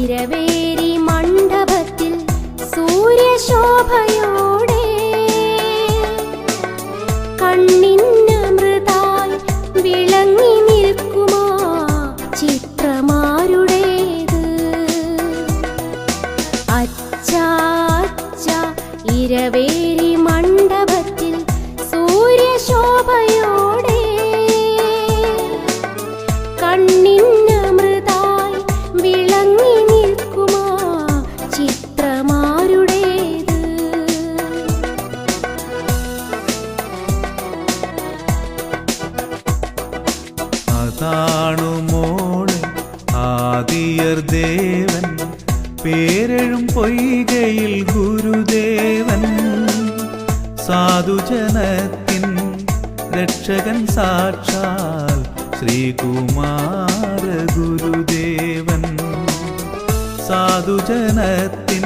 ഇരവേരി മണ്ഡപത്തിൽ സൂര്യശോഭയോടെ കണ്ണിന്നമൃതായി വിളങ്ങി നിൽക്കുമാ ചിത്രമാരുടേത്. അച്ഛാ അച്ഛാ ഇരവേരി മണ്ഡപത്തിൽ സൂര്യശോഭയോടെ കണ്ണിന്നമൃതായി വിളങ്ങി നിൽക്കുമാ ചിത്രമാരുടേത്. അതാണു മോളെ ആദിയർ ദേവൻ, പേരെഴും പൊയ്കയിൽ ഗുരുദേവൻ. സാധുജനത്തിൻ രക്ഷകൻ സാക്ഷാൽ ശ്രീകുമാര ഗുരുദേവൻ. സാധുജനത്തിൻ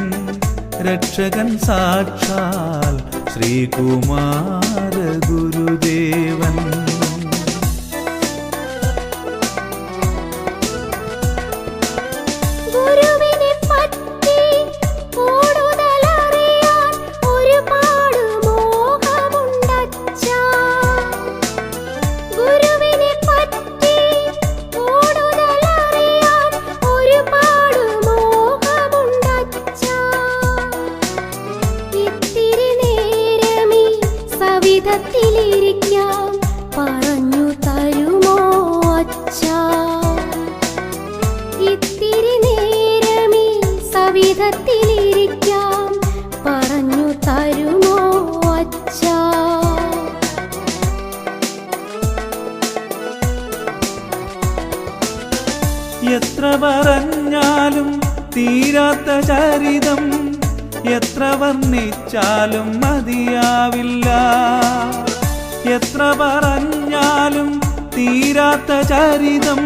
രക്ഷകൻ സാക്ഷാൽ ശ്രീകുമാര ഗുരുദേവൻ. സവിധത്തിലിരിക്കാം പറഞ്ഞു തരുമോ അച്ഛാ? ഇത്തിരി നേരമീ സവിധത്തിലിരിക്കാം പറഞ്ഞു തരുമോ അച്ഛാ? എത്ര പറഞ്ഞാലും തീരാത്ത ചരിതം, എത്ര വർണ്ണിച്ചാലും മതിയാവില്ല. എത്ര പറഞ്ഞാലും തീരാത്ത ചരിതം,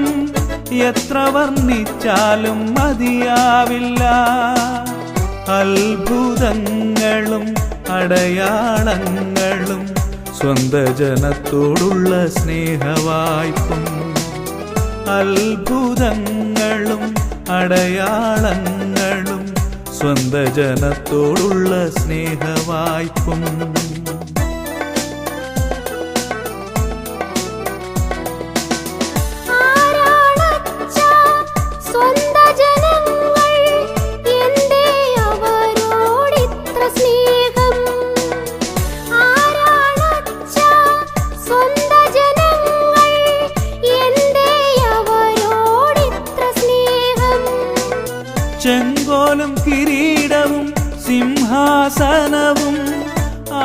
എത്ര വർണ്ണിച്ചാലും മതിയാവില്ല. അത്ഭുതങ്ങളും അടയാളങ്ങളും സ്വന്ത ജനത്തോടുള്ള സ്നേഹവായ്പും. അത്ഭുതങ്ങളും അടയാളങ്ങളും സ്വന്ത ജനത്തോടുള്ള സ്നേഹവായ്പും. ചെങ്കോലും കിരീടവും സിംഹാസനവും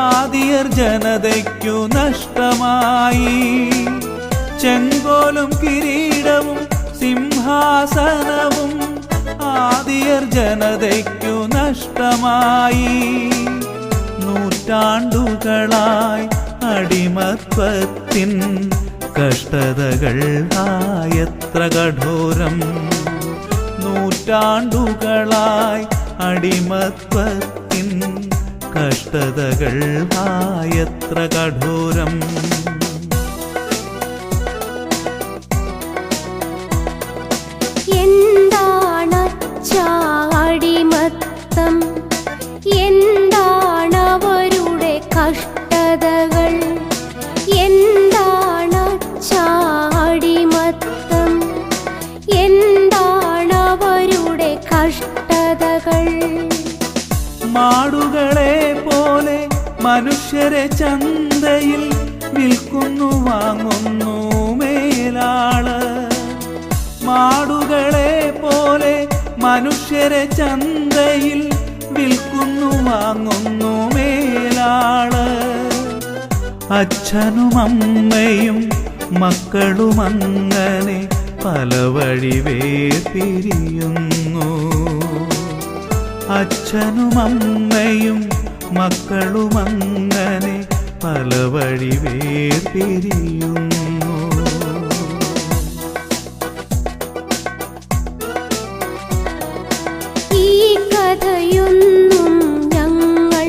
ആദിയർ ജനതയ്ക്കു നഷ്ടമായി. ചെങ്കോലും കിരീടവും സിംഹാസനവും ആദിയർ ജനതയ്ക്കു നഷ്ടമായി. നൂറ്റാണ്ടുകളായി അടിമത്വത്തിൻ കഷ്ടതകൾ എത്ര കഠോരം. നൂറ്റാണ്ടുകളായി അടിമത്വത്തിൻ കഷ്ടതകൾ എത്ര കഠോരം. എന്താണച്ഛാ അടിമത്തം? എന്താണവരുടെ കഷ്ടതകൾ? എന്താണച്ഛാ അടിമത്തം? എന്താണവരുടെ കഷ്ടതകൾ? മാടുകളെ പോലെ മനുഷ്യരെ ചന്തയിൽ വിൽക്കുന്നു വാങ്ങുന്നു മേലാള്. മാടുകളെ പോലെ മനുഷ്യരെ ചന്തയിൽ വിൽക്കുന്നു വാങ്ങുന്നു മേലാള്. അച്ഛനും അമ്മയും മക്കളുമങ്ങനെ പല വഴി വേർപിരിയുന്നു. അച്ഛനും അമ്മയും മക്കളുമങ്ങനെ പല വഴി വേർപിരിയുന്നു. ഈ കഥയൊന്നും ഞങ്ങൾ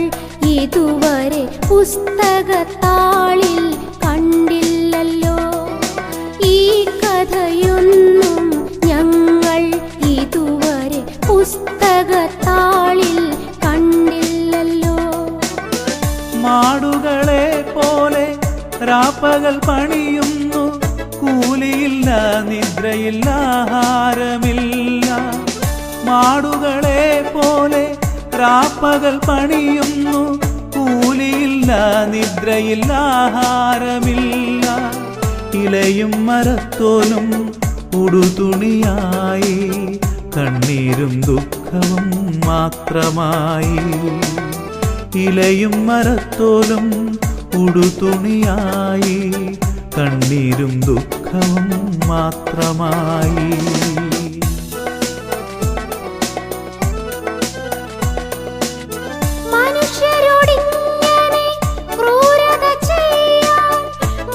ഇതുവരെ പുസ്തകത്താളിൽ കണ്ടില്ലല്ലോ. ഈ കഥയൊന്നും ഞങ്ങൾ ഇതുവരെ രാപ്പകൽ പണിയുന്നു, കൂലിയില്ല, നിദ്രയില്ല, ആഹാരമില്ല. മാടുകളെ പോലെ രാപ്പകൽ പണിയുന്നു, കൂലിയില്ല, നിദ്രയില്ല, ആഹാരമില്ല. ഇലയും മരത്തോലും ഉടുതുണിയായി, കണ്ണീരും ദുഃഖവും മാത്രമായി. ഇലയും മരത്തോലും ഉടുതുണിയായി, കണ്ണീരും ദുഃഖവും മാത്രമായി. മനുഷ്യരോടിങ്ങനെ ക്രൂരത ചെയ്യാൻ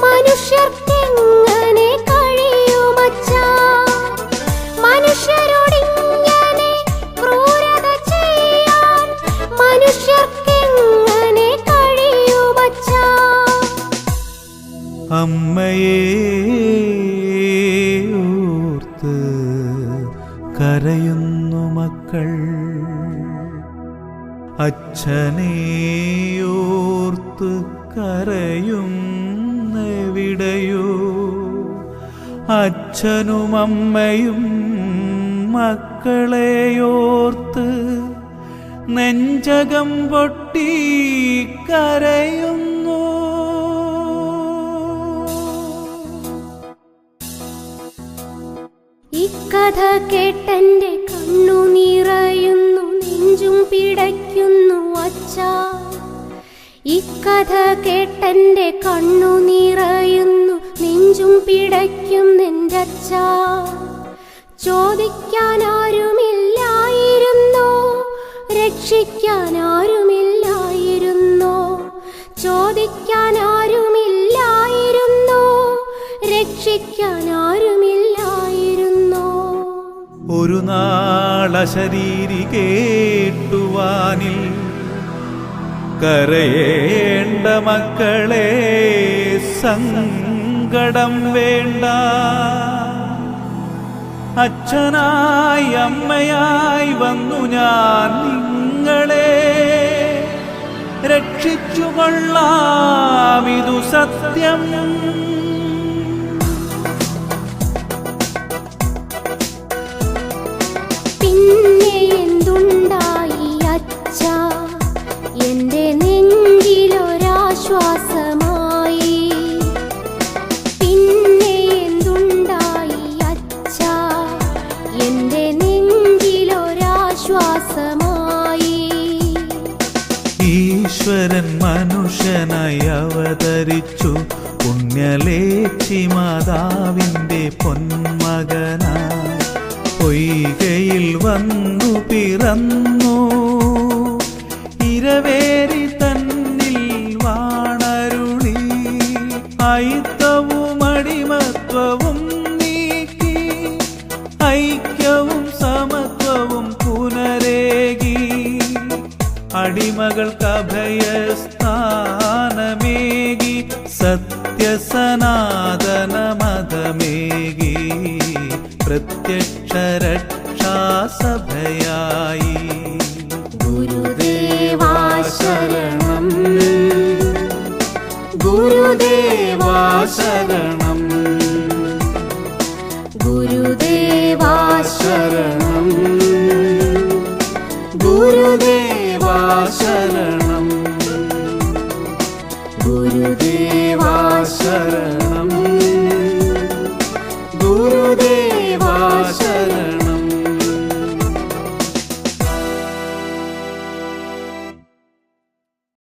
മനുഷ്യർക്കെങ്ങനെ കഴിയുമച്ചാ? മനുഷ്യരോടിങ്ങനെ ക്രൂരത ചെയ്യാൻ മനുഷ്യർക്കെങ്ങനെ കഴിയുമച്ചാ? അമ്മയെ ഓർത്ത് കരയുന്നു മക്കൾ, അച്ഛനെ ഓർത്ത് കരയുന്നെവിടെയോ. അച്ഛനും അമ്മയും മക്കളെയോർത്ത് നെഞ്ചകം പൊട്ടി കരയുന്നു. ഇക്കഥ കേട്ടെന്റെ കണ്ണു നിറയുന്നു, നെഞ്ചും പിടയ്ക്കുന്നു അച്ഛാ. ഇക്കഥ കേട്ടെന്റെ കണ്ണു നിറയുന്നു, നെഞ്ചും പിടയ്ക്കും നിന്റെ അച്ഛാ. ചോദിക്കാൻ ആരുമില്ലായിരുന്നോ, രക്ഷിക്കാൻ ആരുമില്ലായിരുന്നോ? ചോദിക്കാൻ ആരുമില്ലായിരുന്നോ, രക്ഷിക്കാൻ ആരുമില്ലായിരുന്നോ? ഒരു നാളശരീരി കേട്ടുവാനിൽ, കരയേണ്ട മക്കളെ സങ്കടം വേണ്ട. അച്ഛനായി അമ്മയായി വന്നു ഞാൻ നിങ്ങളെ രക്ഷിച്ചുകൊള്ളാം, ഇതു സത്യം. പിന്നെ എന്തുണ്ടായി അച്ഛാ? എന്റെ നെഞ്ചിലൊരാശ്വാസമായി. പിന്നെ എന്തുണ്ടായി അച്ഛാ? എന്റെ നെഞ്ചിലൊരാശ്വാസമായി. ഈശ്വരൻ മനുഷ്യനായി അവതരിച്ചു, പുണ്യലേച്ചി മാതാവിൻ്റെ പൊന്മകനായി. പൊയ്കയിൽ വന്നു പിറന്നു, ഇരവേരി തന്നിൽ വാണരുളി. ഐത്തവും അടിമത്വവും നീക്കി, ഐക്യവും സമത്വവും പുനരേകി. അടിമകൾക്ക് അഭയസ്ഥാനമേകി, സത്യസനാതന മതമേകി. പ്രത്യക്ഷ രക്ഷാസഭയായി. ഗുരുദേവാ ശരണം, ഗുരുദേവാ ശരണം, ഗുരുദേവാ ശരണം, ഗുരുദേവാ ശരണം, ഗുരുദേവാ ശരണം, ഗുരുദേവാ